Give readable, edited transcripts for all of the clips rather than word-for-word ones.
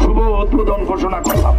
শুভ উদ্বোধন ঘোষণা করলাম।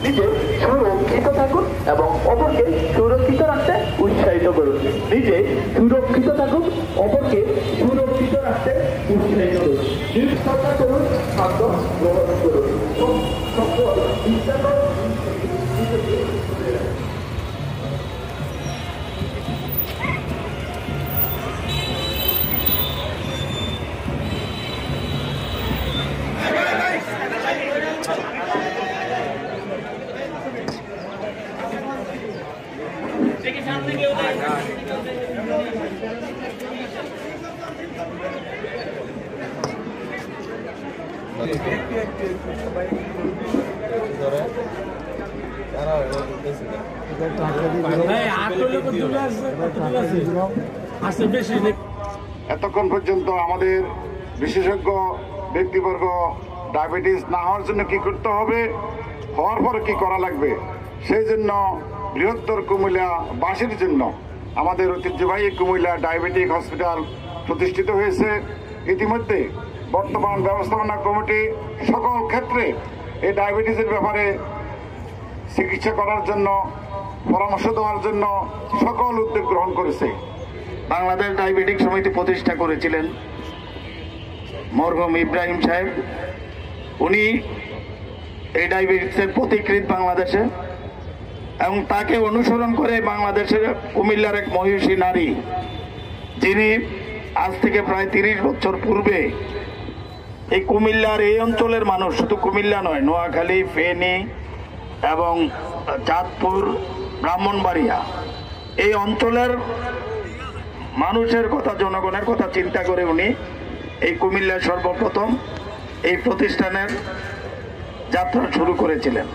নিজে সুরক্ষিত থাকুন এবং অপরকে সুরক্ষিত রাখতে উৎসাহিত করুন। নিজে সুরক্ষিত থাকুন, অপরকে সুরক্ষিত রাখতে উৎসাহিত করুন। নিরুৎসাহ করুন, খাদ্য গ্রহণ করুন। এতক্ষণ পর্যন্ত আমাদের বিশেষজ্ঞ ব্যক্তিবর্গ ডায়াবেটিস না হওয়ার জন্য কি করতে হবে, হওয়ার পরে কি করা লাগবে, সেই জন্য বৃহত্তর কুমিল্লাবাসীর জন্য আমাদের ঐতিহ্যবাহী কুমিল্লা ডায়াবেটিক হসপিটাল প্রতিষ্ঠিত হয়েছে। ইতিমধ্যে বর্তমান ব্যবস্থাপনা কমিটি সকল ক্ষেত্রে এই ডায়াবেটিসের ব্যাপারে চিকিৎসা করার জন্য, পরামর্শ দেওয়ার জন্য সকল উদ্যোগ গ্রহণ করেছে। বাংলাদেশ ডায়াবেটিক সমিতি প্রতিষ্ঠা করেছিলেন মরহুম ইব্রাহিম সাহেব। উনি এই ডায়াবেটিসের পথিকৃৎ বাংলাদেশে, এবং তাকে অনুসরণ করে বাংলাদেশের কুমিল্লার এক মহিষী নারী, যিনি আজ থেকে প্রায় 30 বছর পূর্বে এই কুমিল্লার এই অঞ্চলের মানুষ, শুধু কুমিল্লা নয়, নোয়াখালী, ফেনী এবং চাঁদপুর, ব্রাহ্মণবাড়িয়া, এই অঞ্চলের মানুষের কথা, জনগণের কথা চিন্তা করে উনি এই কুমিল্লায় সর্বপ্রথম এই প্রতিষ্ঠানের যাত্রা শুরু করেছিলেন।